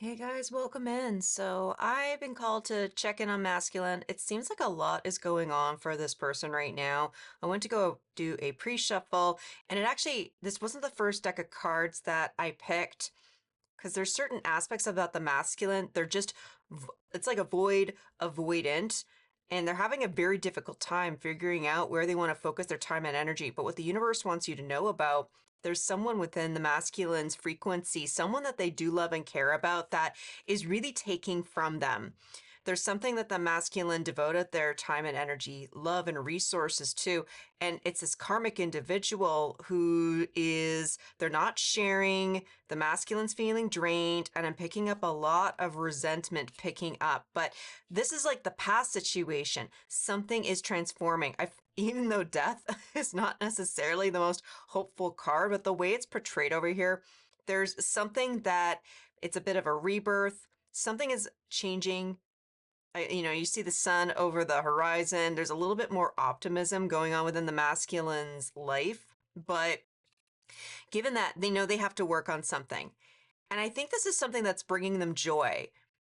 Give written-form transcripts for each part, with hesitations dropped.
Hey guys, welcome in. So I've been called to check in on masculine. It seems like a lot is going on for this person right now. I went to go do a pre-shuffle, and this wasn't the first deck of cards that I picked because there's certain aspects about the masculine. It's like a void, avoidant, and they're having a very difficult time figuring out where they want to focus their time and energy. But what the universe wants you to know about, there's someone within the masculine's frequency, someone that they do love and care about that is really taking from them. There's something that the masculine devoted their time and energy, love, and resources to. And it's this karmic individual they're not sharing. The masculine's feeling drained, and I'm picking up a lot of resentment picking up. But this is like the past situation. Something is transforming. Even though death is not necessarily the most hopeful card, but the way it's portrayed over here, there's something that it's a bit of a rebirth. Something is changing. You see the sun over the horizon. There's a little bit more optimism going on within the masculine's life, but given that they know they have to work on something. And I think this is something that's bringing them joy.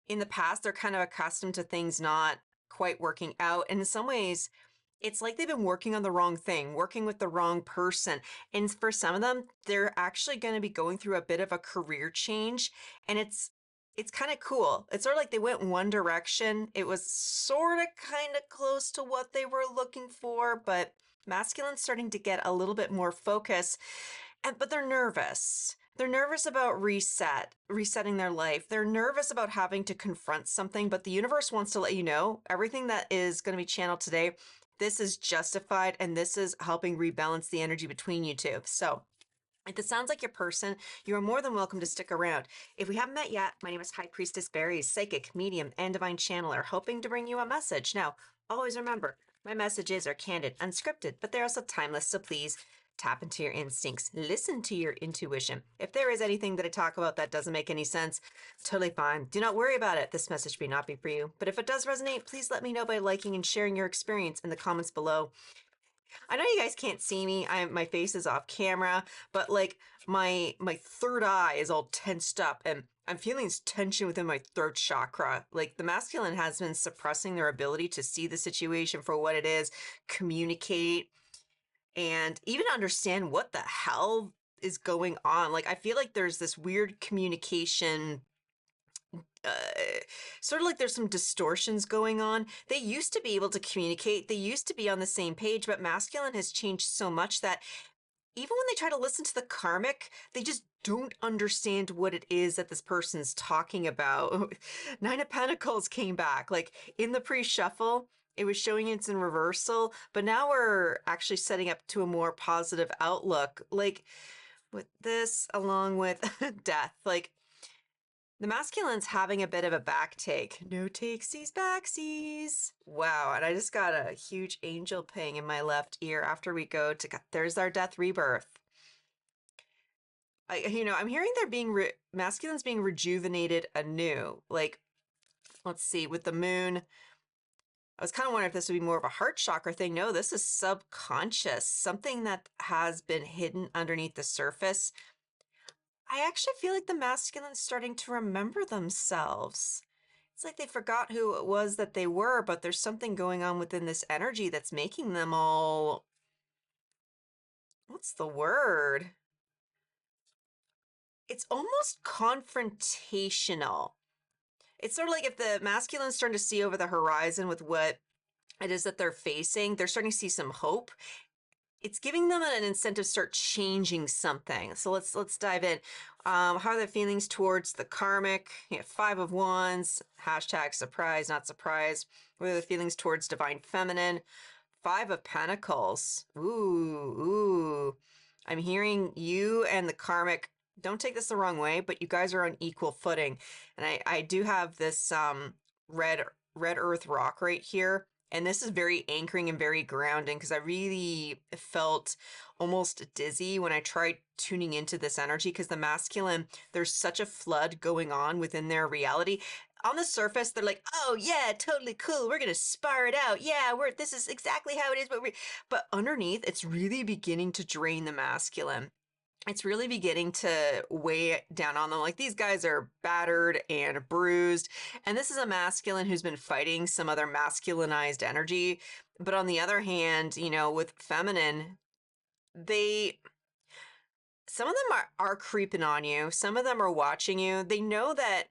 In the past, they're kind of accustomed to things not quite working out. And in some ways, it's like they've been working on the wrong thing, working with the wrong person. And for some of them, they're actually going to be going through a bit of a career change. And it's kind of cool. It's sort of like they went one direction. It was sort of kind of close to what they were looking for, but masculine's starting to get a little bit more focus. But they're nervous. They're nervous about resetting their life. They're nervous about having to confront something, but the universe wants to let you know everything that is going to be channeled today. This is justified, and this is helping rebalance the energy between you two. So if this sounds like your person, you are more than welcome to stick around. If we haven't met yet, my name is High Priestess Berry, psychic, medium, and divine channeler, hoping to bring you a message. Now, always remember, my messages are candid, unscripted, but they're also timeless, so please tap into your instincts. Listen to your intuition. If there is anything that I talk about that doesn't make any sense, totally fine. Do not worry about it. This message may not be for you. But if it does resonate, please let me know by liking and sharing your experience in the comments below. I know you guys can't see me. My face is off camera, but like my third eye is all tensed up, and I'm feeling this tension within my throat chakra. Like the masculine has been suppressing their ability to see the situation for what it is, communicate, and even understand what the hell is going on. Like I feel like there's this weird communication, uh, sort of like there's some distortions going on. They used to be able to communicate, they used to be on the same page, but masculine has changed so much that even when they try to listen to the karmic, they just don't understand what it is that this person's talking about. Nine of Pentacles came back. Like in the pre-shuffle, it was showing it's in reversal, but now we're actually setting up to a more positive outlook. Like with this, along with death, like the masculine's having a bit of a back take. No takesies, backsies. Wow, and I just got a huge angel ping in my left ear after we go to, there's our death rebirth. I'm hearing they're masculine's being rejuvenated anew. Like, let's see, with the moon, I was kind of wondering if this would be more of a heart chakra thing. No, this is subconscious, something that has been hidden underneath the surface. I actually feel like the masculine's starting to remember themselves. It's like they forgot who it was that they were, but there's something going on within this energy that's making them all, what's the word? It's almost confrontational. It's sort of like if the masculine's starting to see over the horizon with what it is that they're facing, they're starting to see some hope. It's giving them an incentive to start changing something. So let's dive in. How are the feelings towards the karmic? Five of Wands, hashtag surprise, not surprise. What are the feelings towards divine feminine? Five of Pentacles. Ooh. I'm hearing you and the karmic. Don't take this the wrong way, but you guys are on equal footing. And I do have this red earth rock right here. And this is very anchoring and very grounding because I really felt almost dizzy when I tried tuning into this energy because the masculine, there's such a flood going on within their reality. On the surface, they're like, "Oh yeah, totally cool. We're gonna spar it out. Yeah, this is exactly how it is." But underneath, it's really beginning to drain the masculine. it's really beginning to weigh down on them. Like these guys are battered and bruised. And this is a masculine who's been fighting some other masculinized energy. But on the other hand, with feminine, they some of them are creeping on you. Some of them are watching you. They know that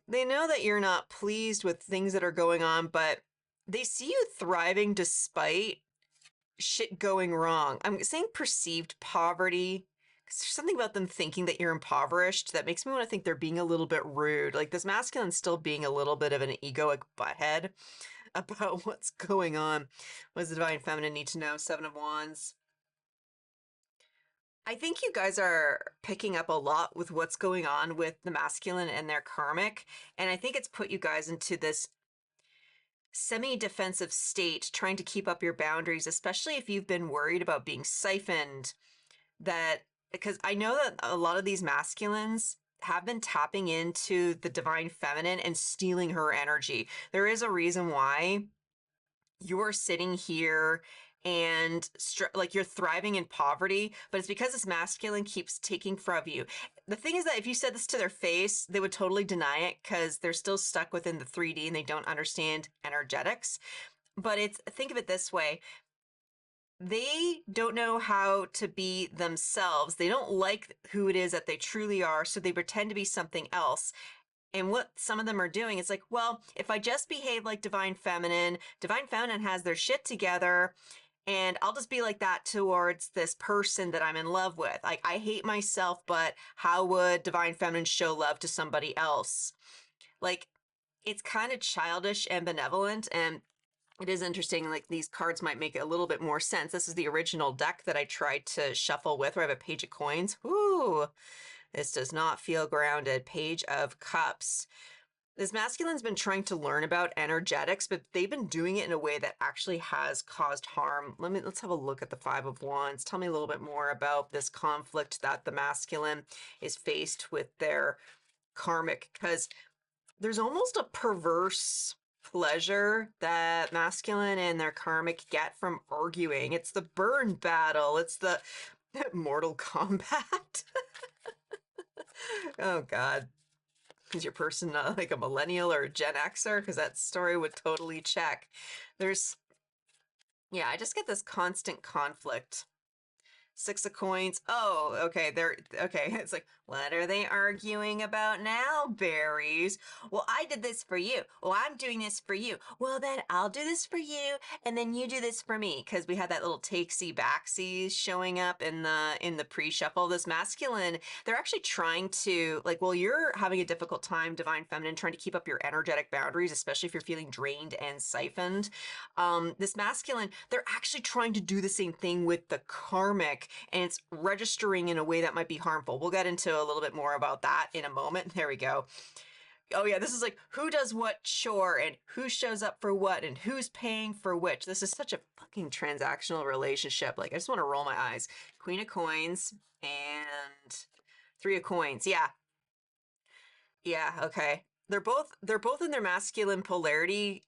they know that you're not pleased with things that are going on, but they see you thriving despite shit going wrong. I'm saying perceived poverty because there's something about them thinking that you're impoverished that makes me want to think they're being a little bit rude. Like this masculine's still being a little bit of an egoic butthead about what's going on. What does the divine feminine need to know? Seven of Wands. I think you guys are picking up a lot with what's going on with the masculine and their karmic. And I think it's put you guys into this semi-defensive state, trying to keep up your boundaries, especially if you've been worried about being siphoned. That because I know that a lot of these masculines have been tapping into the divine feminine and stealing her energy. There is a reason why you're sitting here and like you're thriving in poverty, but it's because this masculine keeps taking from you. The thing is that if you said this to their face, they would totally deny it because they're still stuck within the 3D and they don't understand energetics. But it's think of it this way. They don't know how to be themselves. They don't like who it is that they truly are, so they pretend to be something else. And what some of them are doing is like, well, if I just behave like Divine Feminine has their shit together, and I'll just be like that towards this person that I'm in love with. Like, I hate myself, but how would Divine Feminine show love to somebody else? Like, it's kind of childish and benevolent, and it is interesting. Like, these cards might make a little bit more sense. This is the original deck that I tried to shuffle with, where I have a page of coins. Ooh, this does not feel grounded. Page of Cups. This masculine's been trying to learn about energetics, but they've been doing it in a way that actually has caused harm. Let's have a look at the Five of Wands. Tell me a little bit more about this conflict that the masculine is faced with their karmic, because there's almost a perverse pleasure that masculine and their karmic get from arguing. It's the burn battle. It's the Mortal Kombat. Oh God. Is your person like a millennial or a Gen Xer? Because that story would totally check. There's, yeah, I just get this constant conflict. Six of coins. Oh, okay. They're okay. It's like, what are they arguing about now, berries? Well, I did this for you. Well, I'm doing this for you. Well, then I'll do this for you, and then you do this for me. Because we had that little takesy backsies showing up in the pre-shuffle. This masculine, they're actually trying to like, well, you're having a difficult time, divine feminine, trying to keep up your energetic boundaries, especially if you're feeling drained and siphoned. This masculine, they're actually trying to do the same thing with the karmic, and it's registering in a way that might be harmful. We'll get into a little bit more about that in a moment. There we go. Oh yeah, this is like who does what chore and who shows up for what and who's paying for which. This is such a fucking transactional relationship. Like I just want to roll my eyes. Queen of coins and three of coins. Yeah. Yeah, okay. They're both in their masculine polarity,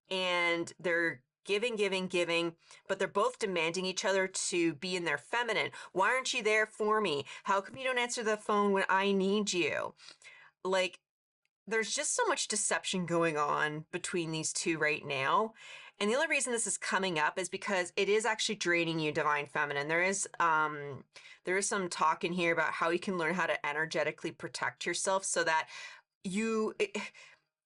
and they're giving, giving, giving, but they're both demanding each other to be in their feminine. Why aren't you there for me? How come you don't answer the phone when I need you? Like, there's just so much deception going on between these two right now. And the only reason this is coming up is because it is actually draining you, divine feminine. There is some talk in here about how you can learn how to energetically protect yourself so that because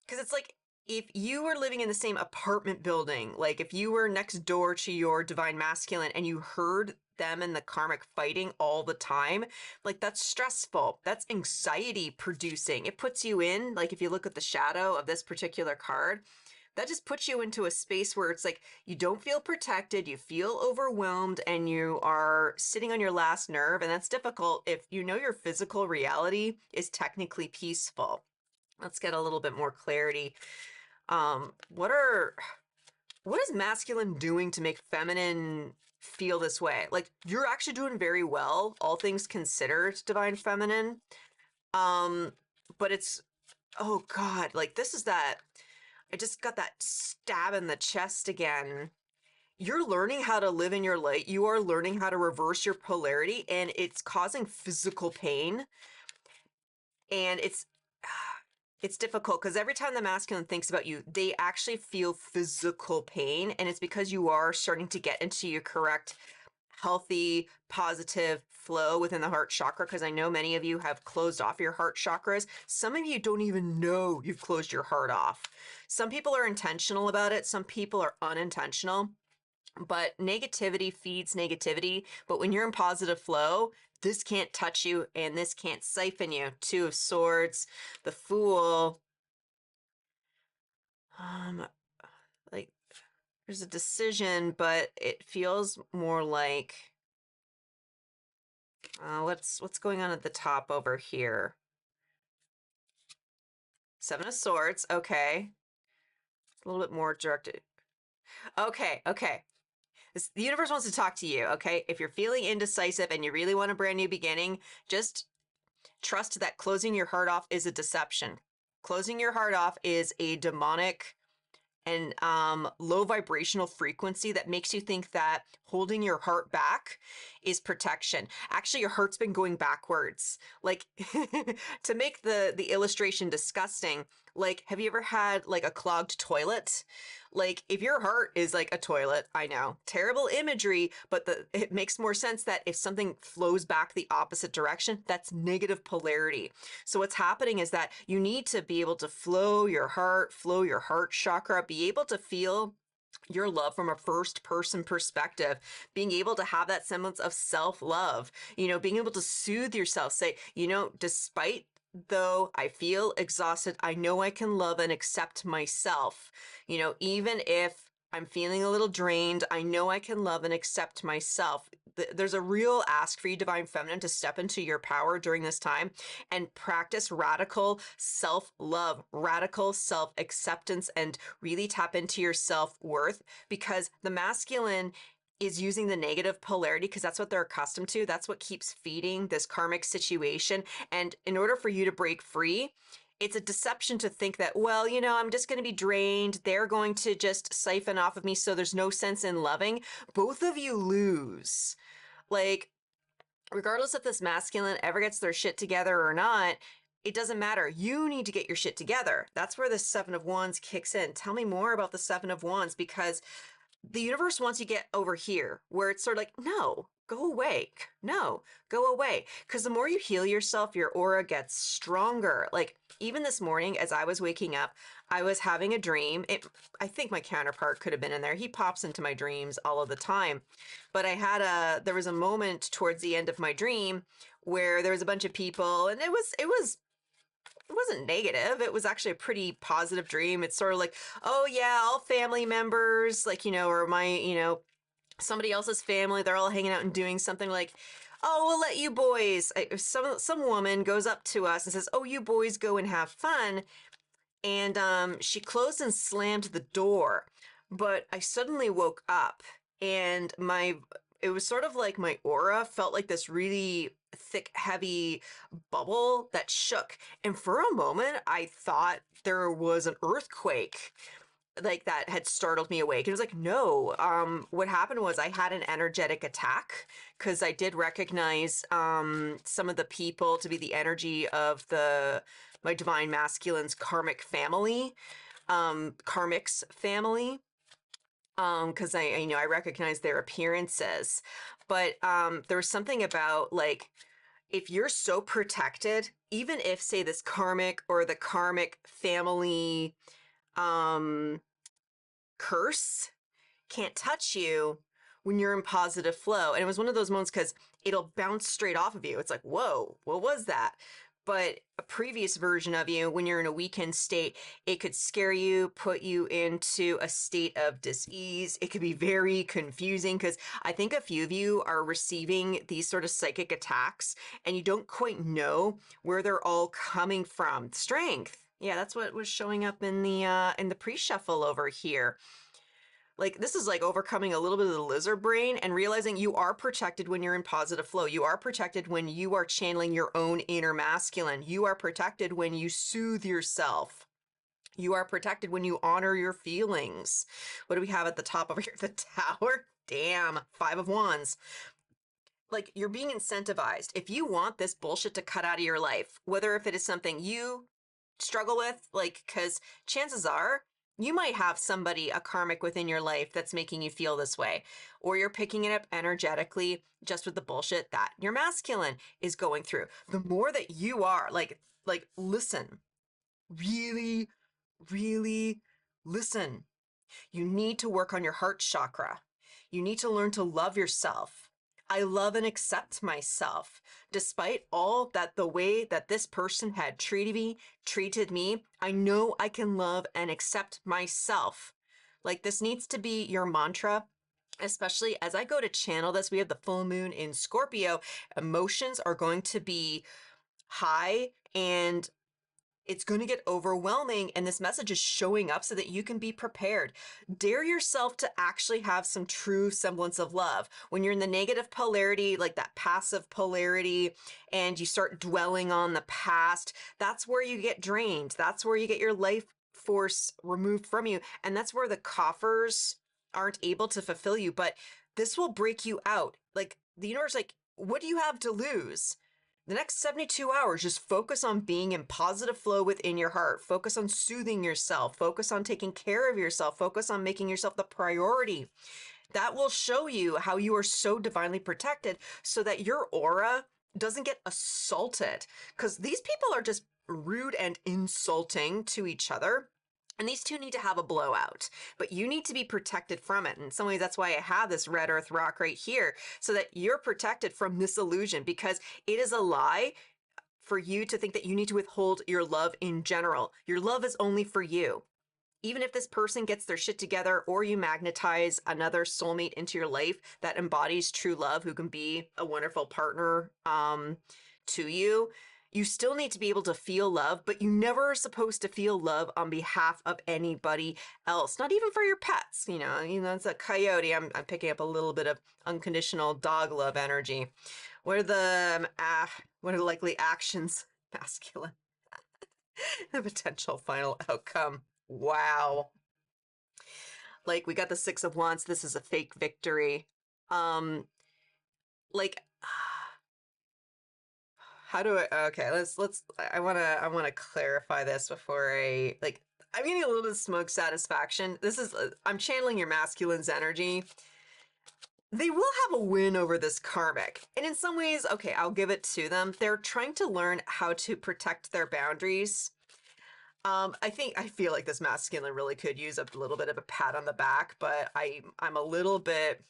it's like if you were living in the same apartment building, like if you were next door to your divine masculine and you heard them and the karmic fighting all the time, like that's stressful. That's anxiety producing. It puts you in, like if you look at the shadow of this particular card, that just puts you into a space where it's like you don't feel protected, you feel overwhelmed, and you are sitting on your last nerve. And that's difficult if you know your physical reality is technically peaceful. Let's get a little bit more clarity. What is masculine doing to make feminine feel this way? Like you're actually doing very well, all things considered, divine feminine. Um, but it's oh God, like this is that I just got that stab in the chest again. you're learning how to live in your light. You are learning how to reverse your polarity, and it's causing physical pain. And it's difficult because every time the masculine thinks about you, they actually feel physical pain. And it's because you are starting to get into your correct, healthy, positive flow within the heart chakra. Because I know many of you have closed off your heart chakras. Some of you don't even know you've closed your heart off. Some people are intentional about it, some people are unintentional. But negativity feeds negativity. But when you're in positive flow, this can't touch you and this can't siphon you. Two of Swords, the Fool. Um, like there's a decision, but it feels more like what's going on at the top over here? Seven of Swords. Okay, a little bit more directed. Okay, okay. The universe wants to talk to you. Okay, if you're feeling indecisive and you really want a brand new beginning, just trust that closing your heart off is a deception. Closing your heart off is a demonic and low vibrational frequency that makes you think that holding your heart back is protection. Actually, your heart's been going backwards. Like to make the illustration disgusting, like have you ever had like a clogged toilet? Like if your heart is like a toilet, I know, terrible imagery, but it makes more sense that if something flows back the opposite direction, that's negative polarity. So what's happening is that you need to be able to flow your heart chakra, be able to feel your love from a first person perspective, being able to have that semblance of self love, being able to soothe yourself, say, despite though I feel exhausted, I know I can love and accept myself. Even if I'm feeling a little drained, I know I can love and accept myself. There's a real ask for you, Divine Feminine, to step into your power during this time and practice radical self-love, radical self-acceptance, and really tap into your self-worth, because the masculine is using the negative polarity because that's what they're accustomed to. That's what keeps feeding this karmic situation. And in order for you to break free, it's a deception to think that, well, I'm just going to be drained. They're going to just siphon off of me. So there's no sense in loving. Both of you lose. Like, regardless if this masculine ever gets their shit together or not, it doesn't matter. You need to get your shit together. That's where the Seven of Wands kicks in. Tell me more about the Seven of Wands, because the universe wants you to get over here where it's sort of like, no, go away. No, go away. Because the more you heal yourself, your aura gets stronger. Like even this morning, as I was waking up, I was having a dream. I think my counterpart could have been in there. He pops into my dreams all of the time. But there was a moment towards the end of my dream where there was a bunch of people, and it wasn't negative. It was actually a pretty positive dream. It's sort of like, oh yeah, all family members, like, or my, somebody else's family, they're all hanging out and doing something like, oh, we'll let you boys. Some woman goes up to us and says, oh, you boys go and have fun. And she closed and slammed the door. But I suddenly woke up and it was sort of like my aura felt like this really thick, heavy bubble that shook. And for a moment, I thought there was an earthquake like that had startled me awake. It was like, no, what happened was I had an energetic attack because I did recognize some of the people to be the energy of my divine masculine's karmic family, karmic's family, because I recognize their appearances. But there was something about like, if you're so protected, even if say this karmic or the karmic family curse can't touch you when you're in positive flow. And it was one of those moments because it'll bounce straight off of you. It's like, whoa, what was that? But a previous version of you, when you're in a weakened state, it could scare you, put you into a state of dis-ease. It could be very confusing because I think a few of you are receiving these sort of psychic attacks and you don't quite know where they're all coming from. Strength. Yeah, that's what was showing up in the pre-shuffle over here. Like this is like overcoming a little bit of the lizard brain and realizing you are protected when you're in positive flow. You are protected when you are channeling your own inner masculine. You are protected when you soothe yourself. You are protected when you honor your feelings. What do we have at the top over here? The Tower? Damn, 5 of Wands. Like, you're being incentivized. If you want this bullshit to cut out of your life, whether if it is something you struggle with, like, because chances are you might have somebody, a karmic within your life that's making you feel this way, or you're picking it up energetically just with the bullshit that your masculine is going through. The more that you are listen, really, really listen. You need to work on your heart chakra. You need to learn to love yourself. I love and accept myself. Despite all that, the way that this person had treated me, I know I can love and accept myself. Like, this needs to be your mantra, especially as I go to channel this. We have the full moon in Scorpio. Emotions are going to be high, and it's going to get overwhelming, and this message is showing up so that you can be prepared. Dare yourself to actually have some true semblance of love. When you're in the negative polarity, like that passive polarity, and you start dwelling on the past, that's where you get drained. That's where you get your life force removed from you. And that's where the coffers aren't able to fulfill you. But this will break you out. Like, the universe, like, what do you have to lose? The next 72 hours, just focus on being in positive flow within your heart. Focus on soothing yourself. Focus on taking care of yourself. Focus on making yourself the priority. That will show you how you are so divinely protected so that your aura doesn't get assaulted. Because these people are just rude and insulting to each other. And these two need to have a blowout, but you need to be protected from it. In some ways, that's why I have this red earth rock right here, so that you're protected from this illusion, because it is a lie for you to think that you need to withhold your love in general. Your love is only for you. Even if this person gets their shit together, or you magnetize another soulmate into your life that embodies true love, who can be a wonderful partner to you, you still need to be able to feel love, but you never are supposed to feel love on behalf of anybody else, not even for your pets. It's a coyote. I'm picking up a little bit of unconditional dog love energy. What are the likely actions, masculine? The potential final outcome. Wow. Like, we got the 6 of Wands. This is a fake victory. Like, how do okay, I want to clarify this before I'm getting a little bit of smoke satisfaction. I'm channeling your masculine's energy. They will have a win over this karmic. And in some ways, okay, I'll give it to them. They're trying to learn how to protect their boundaries. I feel like this masculine really could use a little bit of a pat on the back, but I'm a little bit,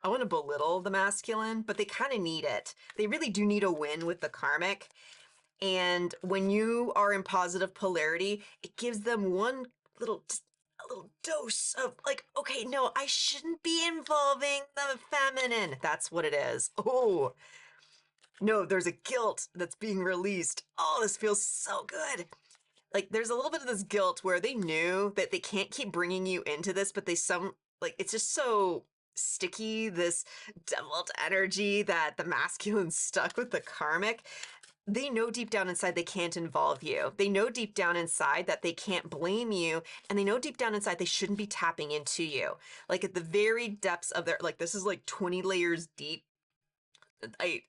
I want to belittle the masculine, but they kind of need it. They really do need a win with the karmic. And when you are in positive polarity, it gives them just a little dose of like, okay, no, I shouldn't be involving the feminine. That's what it is. Oh, no, there's a guilt that's being released. Oh, this feels so good. Like, there's a little bit of this guilt where they knew that they can't keep bringing you into this, but it's just so sticky, this deviled energy, that the masculine's stuck with the karmic. They know deep down inside they can't involve you. They know deep down inside that they can't blame you, and they know deep down inside they shouldn't be tapping into you. Like, at the very depths of this is like 20 layers deep.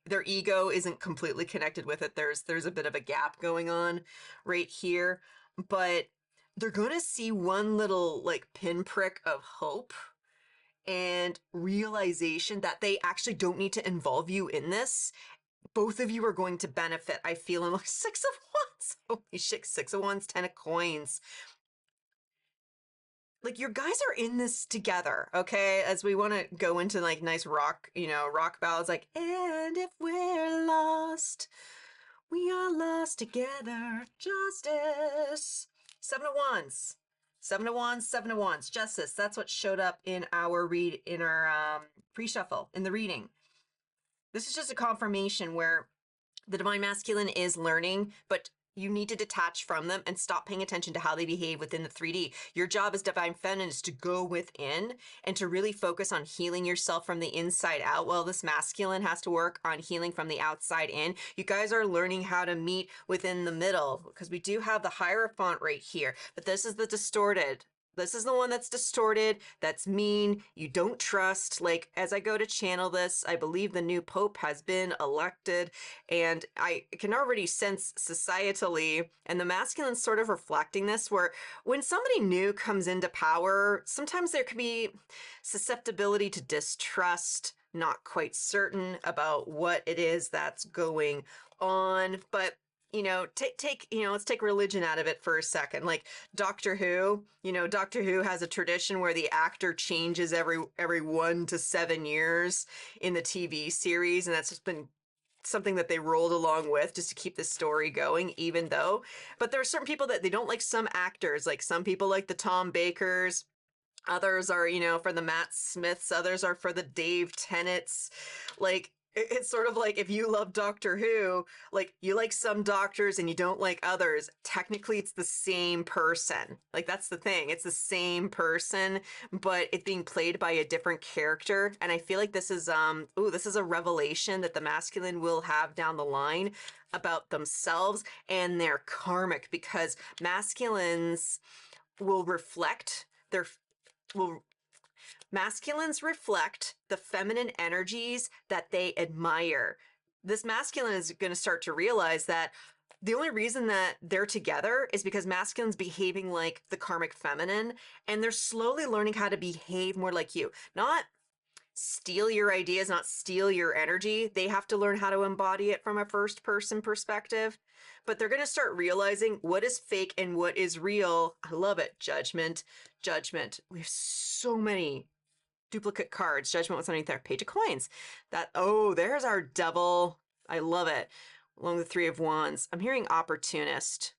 Their ego isn't completely connected with it. There's a bit of a gap going on right here, but they're gonna see one little like pinprick of hope and realization that they actually don't need to involve you in this. Both of you are going to benefit, I feel, in like 6 of Wands. Holy shit, 6 of Wands, 10 of Coins. Like, your guys are in this together, okay? As we want to go into like nice rock, rock ballads like, and if we're lost, we are lost together. Justice. 7 of Wands. 7 of Wands, 7 of Wands. Justice. That's what showed up in our pre-shuffle, in the reading. This is just a confirmation where the divine masculine is learning, but you need to detach from them and stop paying attention to how they behave within the 3D. Your job as divine feminine is to go within and to really focus on healing yourself from the inside out, while this masculine has to work on healing from the outside in. You guys are learning how to meet within the middle, because we do have the Hierophant right here, but this is the distorted. This is the one that's distorted, that's mean, you don't trust. Like, as I go to channel this, I believe the new Pope has been elected, and I can already sense societally, and the masculine's sort of reflecting this, where when somebody new comes into power, sometimes there can be susceptibility to distrust, not quite certain about what it is that's going on. But let's take religion out of it for a second. Like Doctor Who, Doctor Who has a tradition where the actor changes every 1 to 7 years in the TV series, and that's just been something that they rolled along with just to keep the story going, but there are certain people that they don't like. Some actors, like some people like the Tom Bakers, others are, for the Matt Smiths, others are for the Dave Tennants. Like, it's sort of like if you love Doctor Who, like you like some doctors and you don't like others, technically it's the same person. Like, that's the thing. It's the same person, but it's being played by a different character. And I feel like this is a revelation that the masculine will have down the line about themselves and their karmic, because masculines will reflect their will masculines reflect the feminine energies that they admire. This masculine is going to start to realize that the only reason that they're together is because masculine's behaving like the karmic feminine, and they're slowly learning how to behave more like you. Not steal your ideas, not steal your energy. They have to learn how to embody it from a first person perspective. But they're going to start realizing what is fake and what is real. I love it. Judgment. We have so many duplicate cards. Judgment was underneath there. Page of coins. There's our devil. I love it. Along with 3 of wands. I'm hearing opportunist.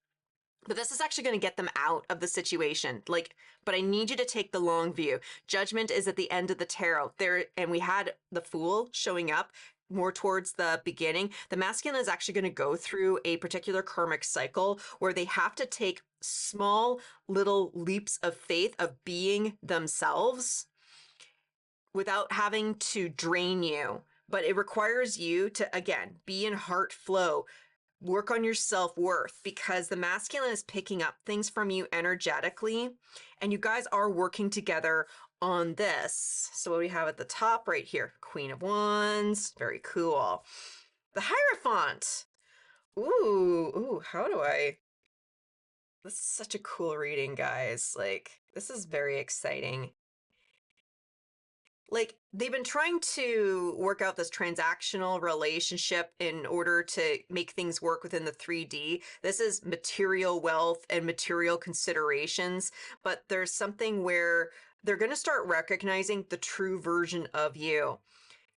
But this is actually going to get them out of the situation. But I need you to take the long view. Judgment is at the end of the tarot. And we had the Fool showing up more towards the beginning. The masculine is actually going to go through a particular karmic cycle where they have to take small little leaps of faith of being themselves without having to drain you. But it requires you to, again, be in heart flow. Work on your self-worth, because the masculine is picking up things from you energetically, and you guys are working together on this. So what we have at the top right here, Queen of Wands, very cool. The Hierophant. This is such a cool reading, guys. Like, this is very exciting. Like, they've been trying to work out this transactional relationship in order to make things work within the 3D. This is material wealth and material considerations, but there's something where they're going to start recognizing the true version of you.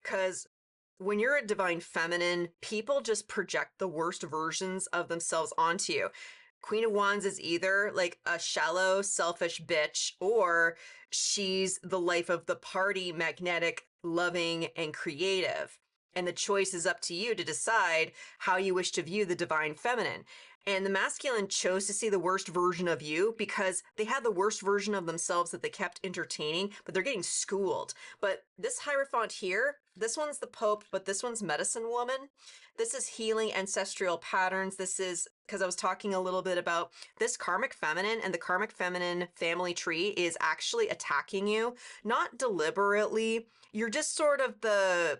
Because when you're a divine feminine, people just project the worst versions of themselves onto you. Queen of Wands is either like a shallow, selfish bitch, or she's the life of the party, magnetic, loving, and creative. And the choice is up to you to decide how you wish to view the divine feminine. And the masculine chose to see the worst version of you because they had the worst version of themselves that they kept entertaining, but they're getting schooled. But this Hierophant here, this one's the Pope, but this one's Medicine Woman. This is healing ancestral patterns. This is because I was talking a little bit about this karmic feminine, and the karmic feminine family tree is actually attacking you, not deliberately. You're just sort of the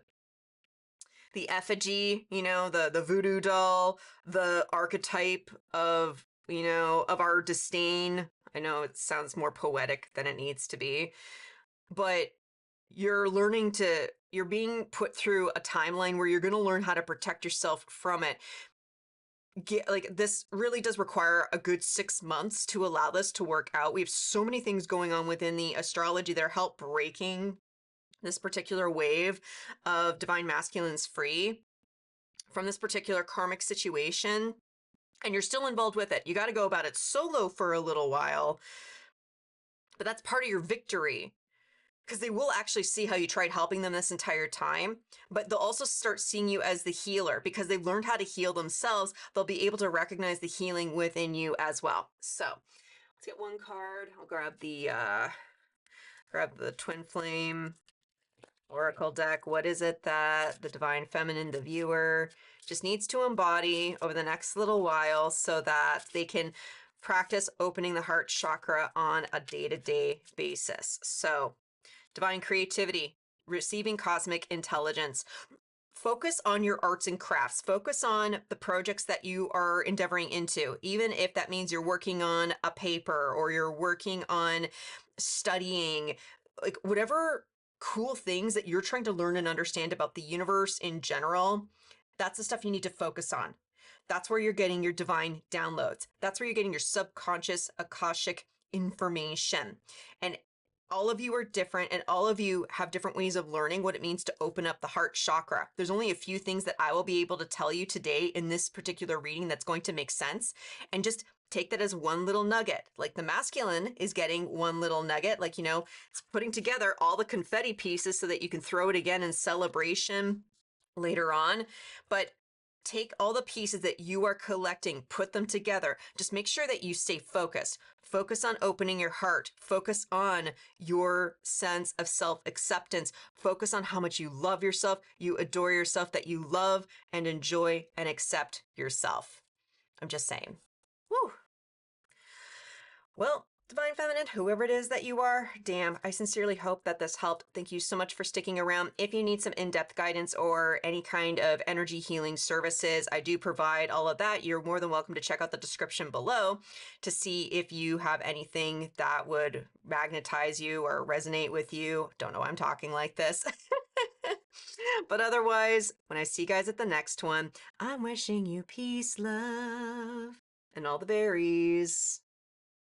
effigy, the voodoo doll, the archetype of, of our disdain. I know it sounds more poetic than it needs to be, but you're being put through a timeline where you're going to learn how to protect yourself from it. This really does require a good 6 months to allow this to work out. We have so many things going on within the astrology that are help breaking this particular wave of divine masculines free from this particular karmic situation, and you're still involved with it. You got to go about it solo for a little while, but that's part of your victory, because they will actually see how you tried helping them this entire time, but they'll also start seeing you as the healer because they've learned how to heal themselves. They'll be able to recognize the healing within you as well. So let's get one card. I'll grab the Twin Flame Oracle deck. What is it that the Divine Feminine, the viewer, just needs to embody over the next little while so that they can practice opening the heart chakra on a day-to-day basis? So, divine creativity, receiving cosmic intelligence. Focus on your arts and crafts. Focus on the projects that you are endeavoring into, even if that means you're working on a paper or you're working on studying, like whatever cool things that you're trying to learn and understand about the universe in general. That's the stuff you need to focus on. That's where you're getting your divine downloads. That's where you're getting your subconscious Akashic information. And all of you are different, and all of you have different ways of learning what it means to open up the heart chakra. There's only a few things that I will be able to tell you today in this particular reading that's going to make sense. And just take that as one little nugget. Like the masculine is getting one little nugget, like, it's putting together all the confetti pieces so that you can throw it again in celebration later on. But take all the pieces that you are collecting, put them together. Just make sure that you stay focused. Focus on opening your heart. Focus on your sense of self-acceptance. Focus on how much you love yourself, you adore yourself, that you love and enjoy and accept yourself. I'm just saying. Woo. Well, Divine Feminine, whoever it is that you are, damn, I sincerely hope that this helped. Thank you so much for sticking around. If you need some in-depth guidance or any kind of energy healing services, I do provide all of that. You're more than welcome to check out the description below to see if you have anything that would magnetize you or resonate with you. Don't know why I'm talking like this. But otherwise, when I see you guys at the next one, I'm wishing you peace, love, and all the berries.